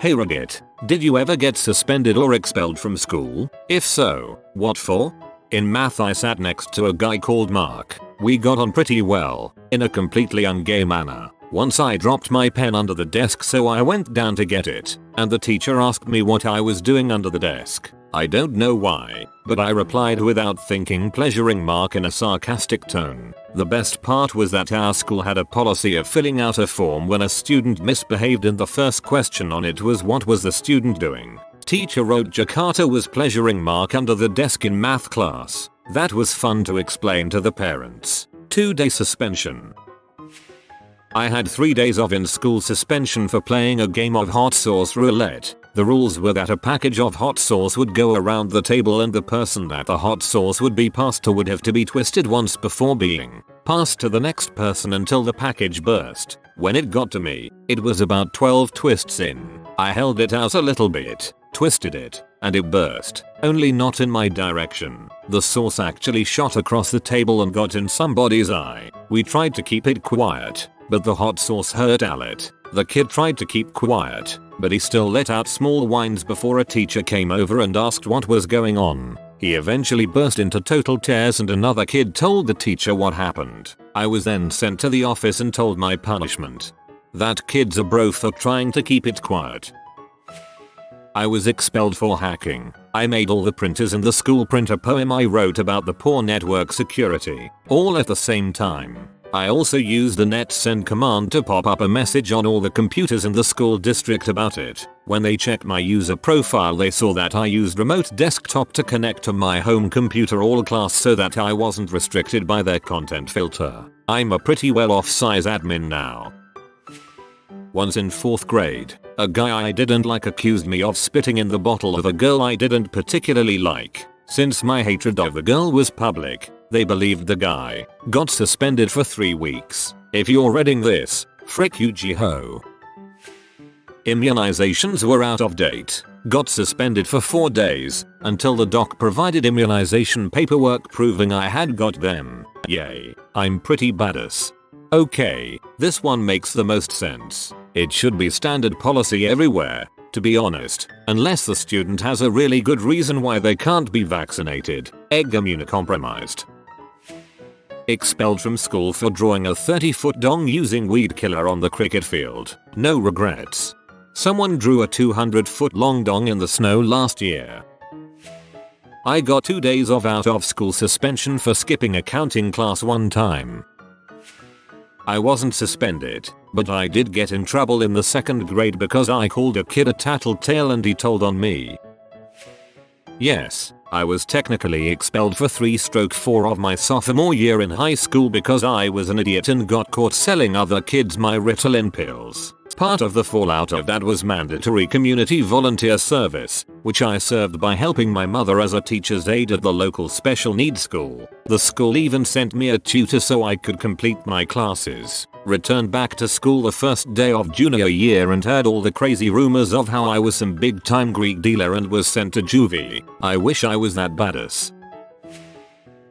Hey Reddit, did you ever get suspended or expelled from school? If so, what for? In math I sat next to a guy called Mark. We got on pretty well, in a completely ungay manner. Once I dropped my pen under the desk, so I went down to get it, and the teacher asked me what I was doing under the desk. I don't know why, but I replied without thinking, pleasuring Mark in a sarcastic tone. The best part was that our school had a policy of filling out a form when a student misbehaved, and the first question on it was what was the student doing. Teacher wrote Jakarta was pleasuring Mark under the desk in math class. That was fun to explain to the parents. 2-day suspension. I had 3 days of in-school suspension for playing a game of hot sauce roulette. The rules were that a package of hot sauce would go around the table, and the person that the hot sauce would be passed to would have to be twisted once before being passed to the next person until the package burst. When it got to me, it was about 12 twists in. I held it out a little bit, twisted it, and it burst, only not in my direction. The sauce actually shot across the table and got in somebody's eye. We tried to keep it quiet, but the hot sauce hurt Alet. The kid tried to keep quiet, but he still let out small whines before a teacher came over and asked what was going on. He eventually burst into total tears, and another kid told the teacher what happened. I was then sent to the office and told my punishment. That kid's a bro for trying to keep it quiet. I was expelled for hacking. I made all the printers in the school print a poem I wrote about the poor network security, all at the same time. I also used the net send command to pop up a message on all the computers in the school district about it. When they checked my user profile, they saw that I used remote desktop to connect to my home computer all class so that I wasn't restricted by their content filter. I'm a pretty well off size admin now. Once in 4th grade, a guy I didn't like accused me of spitting in the bottle of a girl I didn't particularly like. Since my hatred of the girl was public, they believed the guy. Got suspended for 3 weeks. If you're reading this, frick you Jiho. Immunizations were out of date. Got suspended for 4 days, until the doc provided immunization paperwork proving I had got them. Yay, I'm pretty badass. Okay, this one makes the most sense. It should be standard policy everywhere, to be honest, unless the student has a really good reason why they can't be vaccinated. Egg immunocompromised. Expelled from school for drawing a 30-foot dong using weed killer on the cricket field. No regrets. Someone drew a 200-foot long dong in the snow last year. I got 2 days of out of school suspension for skipping accounting class one time. I wasn't suspended, but I did get in trouble in the 2nd grade because I called a kid a tattletale and he told on me. Yes, I was technically expelled for 3/4 of my sophomore year in high school because I was an idiot and got caught selling other kids my Ritalin pills. Part of the fallout of that was mandatory community volunteer service, which I served by helping my mother as a teacher's aide at the local special needs school. The school even sent me a tutor so I could complete my classes. Returned back to school the first day of junior year and heard all the crazy rumors of how I was some big time Greek dealer and was sent to juvie. I wish I was that badass.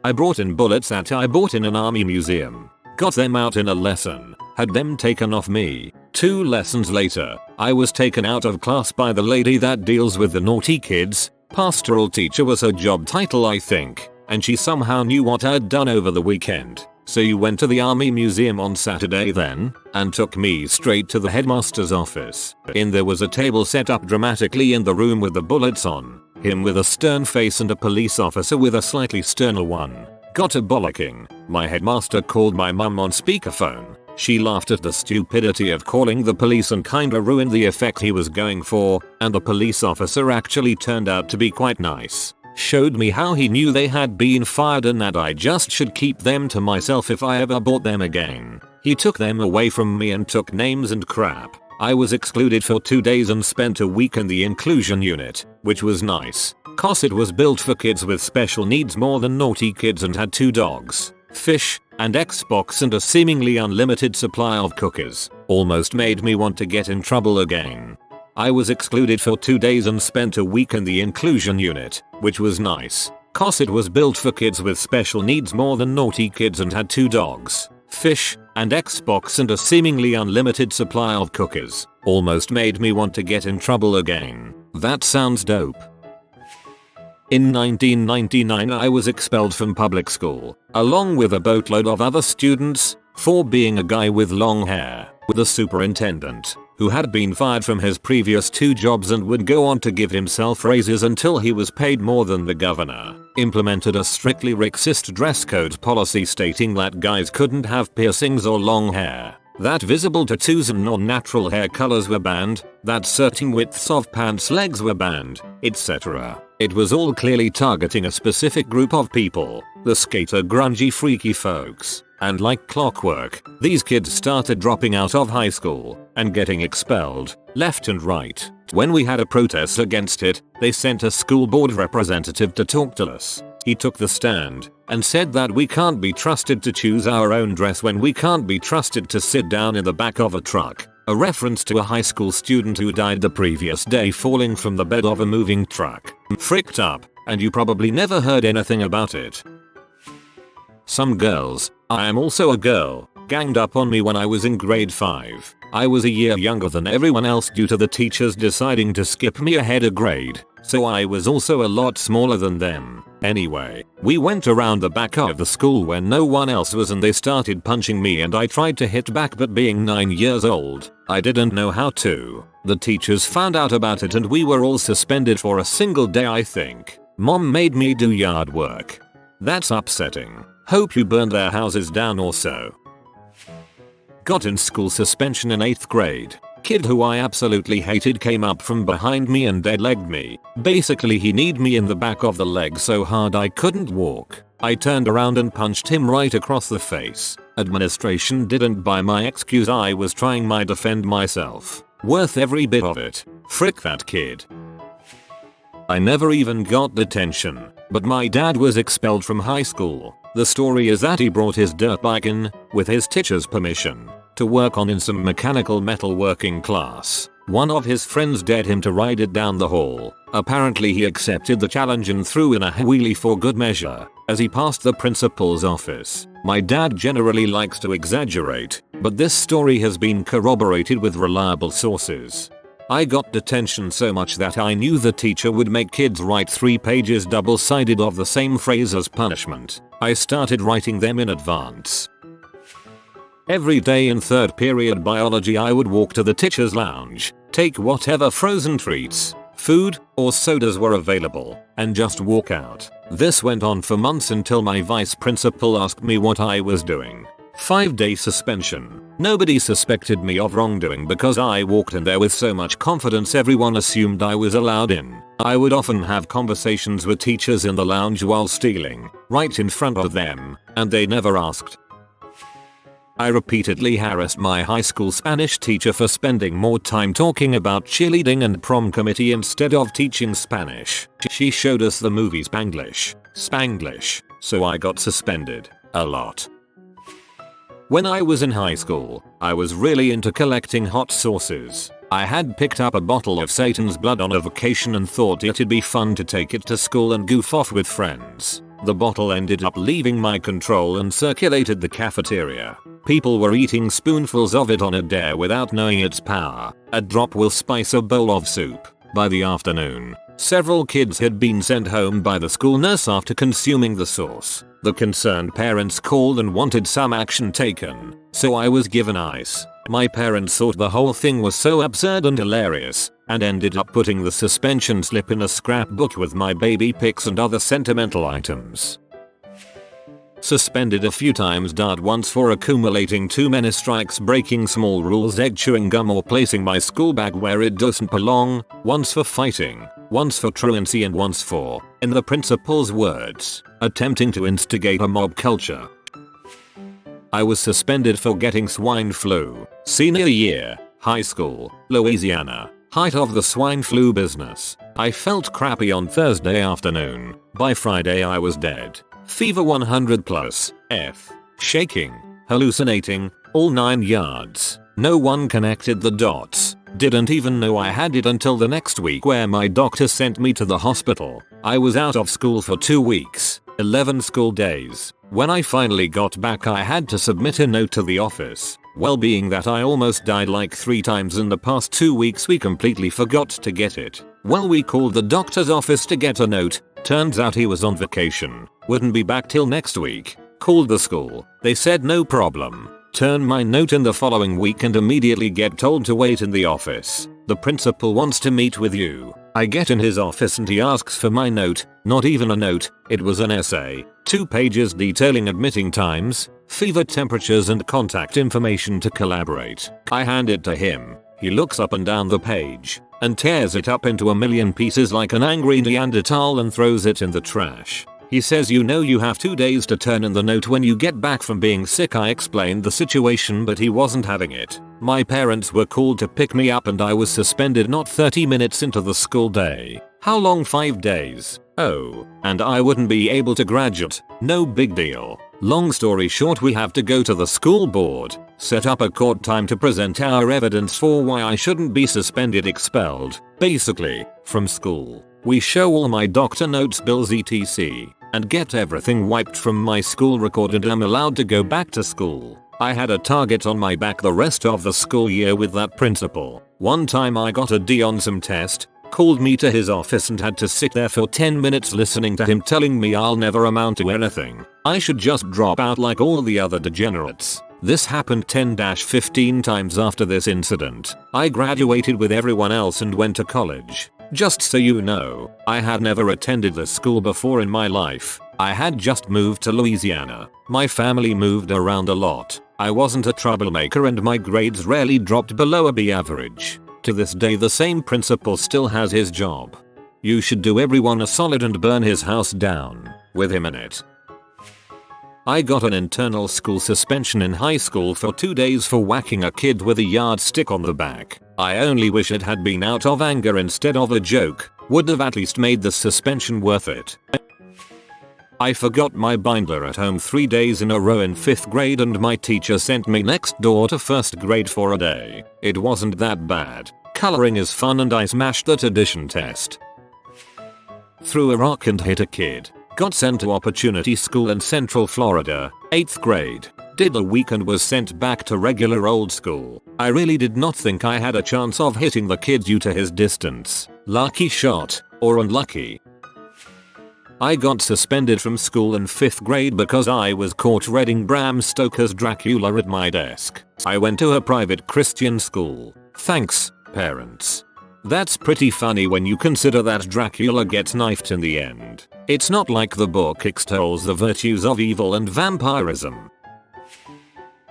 I brought in bullets that I bought in an army museum. Got them out in a lesson. Had them taken off me. 2 lessons later, I was taken out of class by the lady that deals with the naughty kids. Pastoral teacher was her job title, I think, and she somehow knew what I'd done over the weekend. So you went to the army museum on Saturday then, and took me straight to the headmaster's office. In there was a table set up dramatically in the room with the bullets on him with a stern face and a police officer with a slightly sterner one. Got a bollocking. My headmaster called my mum on speakerphone. She laughed at the stupidity of calling the police and kinda ruined the effect he was going for, and the police officer actually turned out to be quite nice. Showed me how he knew they had been fired and that I just should keep them to myself if I ever bought them again. He took them away from me and took names and crap. I was excluded for 2 days and spent a week in the inclusion unit, which was nice, cause it was built for kids with special needs more than naughty kids and had 2 dogs, fish, and Xbox and a seemingly unlimited supply of cookies. Almost made me want to get in trouble again. I was excluded for 2 days and spent a week in the inclusion unit, which was nice, cause it was built for kids with special needs more than naughty kids and had 2 dogs, fish, and Xbox and a seemingly unlimited supply of cookies. Almost made me want to get in trouble again. That sounds dope. In 1999 I was expelled from public school, along with a boatload of other students, for being a guy with long hair. The superintendent, who had been fired from his previous 2 jobs and would go on to give himself raises until he was paid more than the governor, implemented a strictly racist dress code policy stating that guys couldn't have piercings or long hair, that visible tattoos and non-natural hair colors were banned, that certain widths of pants legs were banned, etc. It was all clearly targeting a specific group of people, the skater grungy freaky folks. And like clockwork, these kids started dropping out of high school and getting expelled, left and right. When we had a protest against it, they sent a school board representative to talk to us. He took the stand and said that we can't be trusted to choose our own dress when we can't be trusted to sit down in the back of a truck, a reference to a high school student who died the previous day falling from the bed of a moving truck. Fricked up, and you probably never heard anything about it. Some girls, I am also a girl, ganged up on me when I was in grade 5. I was a year younger than everyone else due to the teachers deciding to skip me ahead a grade, so I was also a lot smaller than them. Anyway, we went around the back of the school where no one else was and they started punching me and I tried to hit back, but being 9 years old, I didn't know how to. The teachers found out about it and we were all suspended for a single day I think. Mom made me do yard work. That's upsetting. Hope you burned their houses down or so. Got in school suspension in 8th grade. Kid who I absolutely hated came up from behind me and dead-legged me. Basically he kneed me in the back of the leg so hard I couldn't walk. I turned around and punched him right across the face. Administration didn't buy my excuse. I was trying my defend myself. Worth every bit of it. Frick that kid. I never even got detention, but my dad was expelled from high school. The story is that he brought his dirt bike in, with his teacher's permission, to work on in some mechanical metalworking class. One of his friends dared him to ride it down the hall. Apparently he accepted the challenge and threw in a wheelie for good measure, as he passed the principal's office. My dad generally likes to exaggerate, but this story has been corroborated with reliable sources. I got detention so much that I knew the teacher would make kids write 3 pages double-sided of the same phrase as punishment. I started writing them in advance. Every day in 3rd period biology I would walk to the teacher's lounge, take whatever frozen treats, food, or sodas were available, and just walk out. This went on for months until my vice principal asked me what I was doing. 5-day suspension. Nobody suspected me of wrongdoing because I walked in there with so much confidence everyone assumed I was allowed in. I would often have conversations with teachers in the lounge while stealing, right in front of them, and they never asked. I repeatedly harassed my high school Spanish teacher for spending more time talking about cheerleading and prom committee instead of teaching Spanish. She showed us the movie Spanglish, so I got suspended. A lot. When I was in high school, I was really into collecting hot sauces. I had picked up a bottle of Satan's blood on a vacation and thought it'd be fun to take it to school and goof off with friends. The bottle ended up leaving my control and circulated the cafeteria. People were eating spoonfuls of it on a dare without knowing its power. A drop will spice a bowl of soup. By the afternoon, several kids had been sent home by the school nurse after consuming the sauce. The concerned parents called and wanted some action taken, so I was given ice. My parents thought the whole thing was so absurd and hilarious, and ended up putting the suspension slip in a scrapbook with my baby pics and other sentimental items. Suspended a few times. Once for accumulating too many strikes, breaking small rules, egg chewing gum, or placing my school bag where it doesn't belong. Once for fighting, once for truancy, and once for, in the principal's words, attempting to instigate a mob culture. I was suspended for getting swine flu. Senior year, high school, Louisiana. Height of the swine flu business. I felt crappy on Thursday afternoon. By Friday I was dead. Fever 100 plus, shaking, hallucinating, all 9 yards. No one connected the dots. Didn't even know I had it until the next week where my doctor sent me to the hospital. I was out of school for 2 weeks. 11 school days. When I finally got back, I had to submit a note to the office. Well, being that I almost died like 3 times in the past 2 weeks, we completely forgot to get it. Well, we called the doctor's office to get a note. Turns out he was on vacation. Wouldn't be back till next week. Called the school. They said no problem. Turn my note in the following week and immediately get told to wait in the office. The principal wants to meet with you. I get in his office and he asks for my note. Not even a note, it was an essay. 2 pages detailing admitting times, fever temperatures and contact information to collaborate. I hand it to him. He looks up and down the page and tears it up into a million pieces like an angry Neanderthal and throws it in the trash. He says, you know, you have 2 days to turn in the note when you get back from being sick. I explained the situation, but he wasn't having it. My parents were called to pick me up and I was suspended not 30 minutes into the school day. How long? 5 days. Oh, and I wouldn't be able to graduate. No big deal. Long story short, we have to go to the school board, set up a court time to present our evidence for why I shouldn't be suspended, expelled, basically, from school. We show all my doctor notes, bills, etc. and get everything wiped from my school record and I'm allowed to go back to school. I had a target on my back the rest of the school year with that principal. One time I got a D on some test, called me to his office and had to sit there for 10 minutes listening to him telling me I'll never amount to anything. I should just drop out like all the other degenerates. This happened 10-15 times after this incident. I graduated with everyone else and went to college. Just so you know, I had never attended this school before in my life. I had just moved to Louisiana. My family moved around a lot. I wasn't a troublemaker and my grades rarely dropped below a B average. To this day the same principal still has his job. You should do everyone a solid and burn his house down, with him in it. I got an internal school suspension in high school for 2 days for whacking a kid with a yardstick on the back. I only wish it had been out of anger instead of a joke. Would have at least made the suspension worth it. I forgot my binder at home 3 days in a row in 5th grade and my teacher sent me next door to 1st grade for a day. It wasn't that bad. Coloring is fun and I smashed that addition test. Threw a rock and hit a kid. Got sent to Opportunity School in Central Florida, 8th grade. Did a week and was sent back to regular old school. I really did not think I had a chance of hitting the kid due to his distance. Lucky shot, or unlucky. I got suspended from school in 5th grade because I was caught reading Bram Stoker's Dracula at my desk. I went to a private Christian school. Thanks, parents. That's pretty funny when you consider that Dracula gets knifed in the end. It's not like the book extols the virtues of evil and vampirism.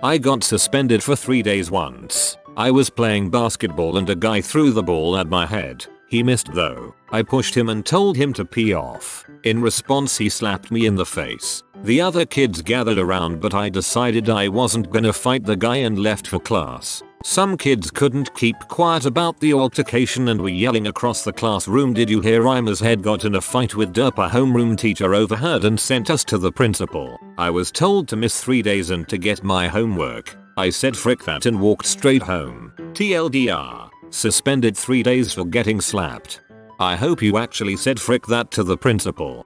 I got suspended for 3 days once. I was playing basketball and a guy threw the ball at my head. He missed though. I pushed him and told him to pee off. In response he slapped me in the face. The other kids gathered around but I decided I wasn't gonna fight the guy and left for class. Some kids couldn't keep quiet about the altercation and were yelling across the classroom, "Did you hear Ima's head got in a fight with Derp?" A homeroom teacher overheard and sent us to the principal. I was told to miss 3 days and to get my homework. I said frick that and walked straight home. TLDR. Suspended 3 days for getting slapped. I hope you actually said frick that to the principal.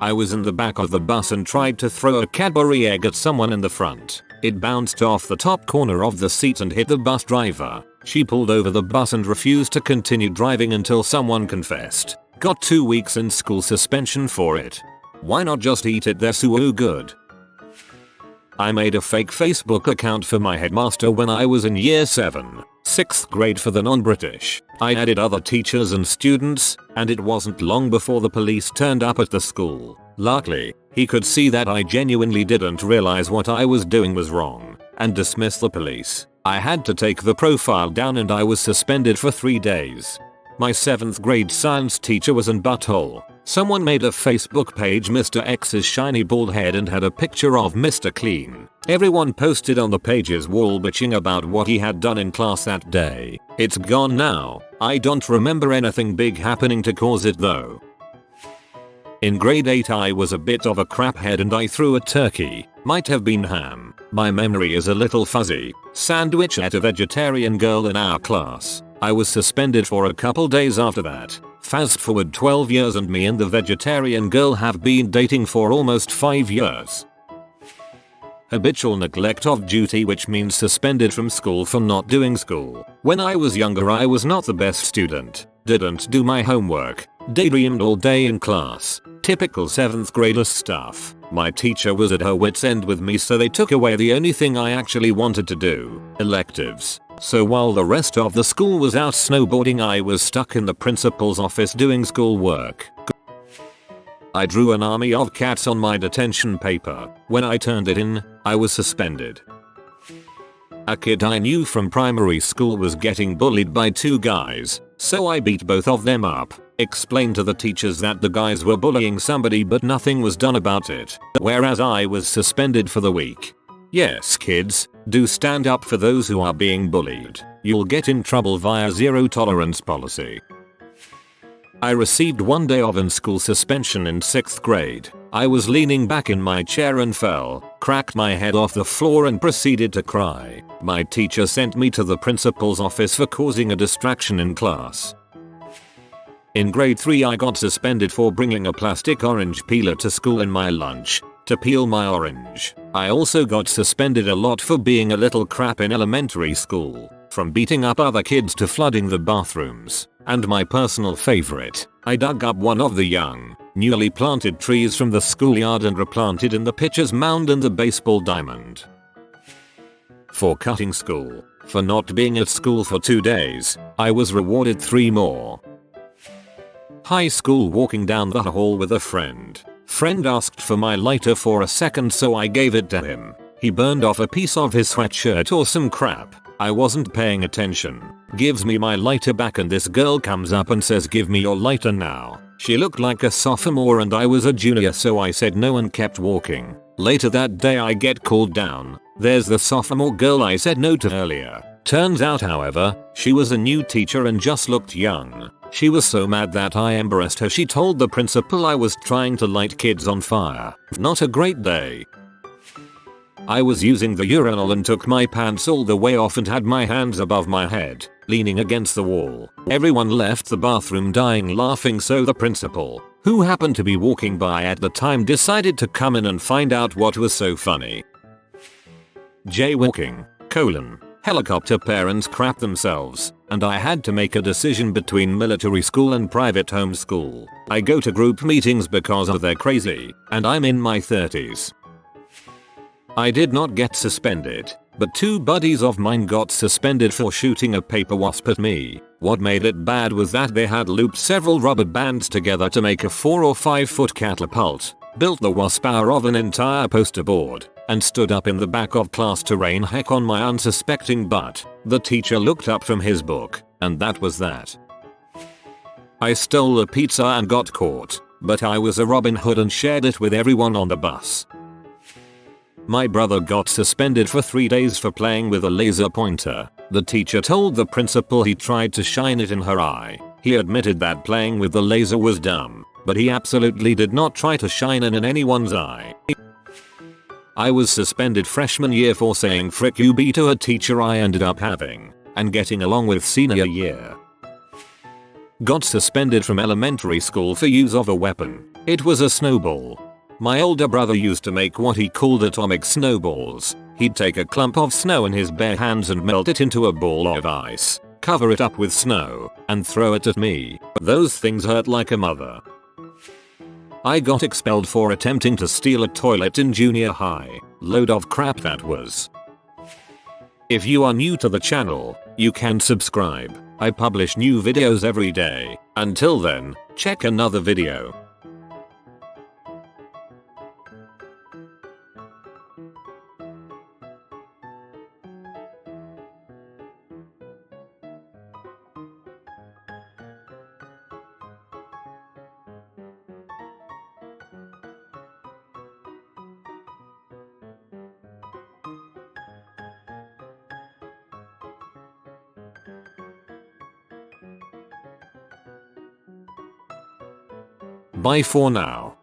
I was in the back of the bus and tried to throw a Cadbury egg at someone in the front. It bounced off the top corner of the seat and hit the bus driver. She pulled over the bus and refused to continue driving until someone confessed. Got 2 weeks in school suspension for it. Why not just eat it? They're so good. I made a fake Facebook account for my headmaster when I was in year 7, 6th grade for the non-British. I added other teachers and students, and it wasn't long before the police turned up at the school. Luckily, he could see that I genuinely didn't realize what I was doing was wrong, and dismissed the police. I had to take the profile down and I was suspended for 3 days. My 7th grade science teacher was in butthole. Someone made a Facebook page, Mr. X's shiny bald head, and had a picture of Mr. Clean. Everyone posted on the page's wall bitching about what he had done in class that day. It's gone now. I don't remember anything big happening to cause it though. In grade 8 I was a bit of a craphead and I threw a turkey. Might have been ham. My memory is a little fuzzy. Sandwich at a vegetarian girl in our class. I was suspended for a couple days after that. Fast forward 12 years and me and the vegetarian girl have been dating for almost 5 years. Habitual neglect of duty, which means suspended from school for not doing school. When I was younger I was not the best student, didn't do my homework, daydreamed all day in class. Typical 7th grader stuff. My teacher was at her wit's end with me, so they took away the only thing I actually wanted to do, electives. So while the rest of the school was out snowboarding, I was stuck in the principal's office doing schoolwork. I drew an army of cats on my detention paper. When I turned it in, I was suspended. A kid I knew from primary school was getting bullied by 2 guys, so I beat both of them up. Explained to the teachers that the guys were bullying somebody, but nothing was done about it, whereas I was suspended for the week. Yes kids, do stand up for those who are being bullied. You'll get in trouble via zero tolerance policy. I received 1 day of in-school suspension in 6th grade. I was leaning back in my chair and fell, cracked my head off the floor and proceeded to cry. My teacher sent me to the principal's office for causing a distraction in class. In grade 3 I got suspended for bringing a plastic orange peeler to school in my lunch to peel my orange. I also got suspended a lot for being a little crap in elementary school, from beating up other kids to flooding the bathrooms. And my personal favorite, I dug up one of the young, newly planted trees from the schoolyard and replanted in the pitcher's mound and the baseball diamond. For cutting school, for not being at school for 2 days, I was rewarded 3 more. High school, walking down the hall with a friend. Friend asked for my lighter for a second, so I gave it to him. He burned off a piece of his sweatshirt or some crap. I wasn't paying attention. Gives me my lighter back and this girl comes up and says, "Give me your lighter now." She looked like a sophomore and I was a junior, so I said no and kept walking. Later that day I get called down. There's the sophomore girl I said no to earlier. Turns out however, she was a new teacher and just looked young. She was so mad that I embarrassed her. She told the principal I was trying to light kids on fire. Not a great day. I was using the urinal and took my pants all the way off and had my hands above my head, leaning against the wall. Everyone left the bathroom dying laughing, so the principal, who happened to be walking by at the time, decided to come in and find out what was so funny. Jaywalking, helicopter parents crap themselves, and I had to make a decision between military school and private homeschool. I go to group meetings because they're crazy, and I'm in my 30s. I did not get suspended, but 2 buddies of mine got suspended for shooting a paper wasp at me. What made it bad was that they had looped several rubber bands together to make a 4 or 5 foot catapult, built the wasp out of an entire poster board, and stood up in the back of class to rain heck on my unsuspecting butt. The teacher looked up from his book, and that was that. I stole a pizza and got caught, but I was a Robin Hood and shared it with everyone on the bus. My brother got suspended for 3 days for playing with a laser pointer. The teacher told the principal he tried to shine it in her eye. He admitted that playing with the laser was dumb, but he absolutely did not try to shine it in anyone's eye. I was suspended freshman year for saying frick you be to a teacher I ended up having and getting along with senior year. Got suspended from elementary school for use of a weapon. It was a snowball. My older brother used to make what he called atomic snowballs. He'd take a clump of snow in his bare hands and melt it into a ball of ice, cover it up with snow, and throw it at me. Those things hurt like a mother. I got expelled for attempting to steal a toilet in junior high. Load of crap that was. If you are new to the channel, you can subscribe. I publish new videos every day. Until then, check another video. Bye for now.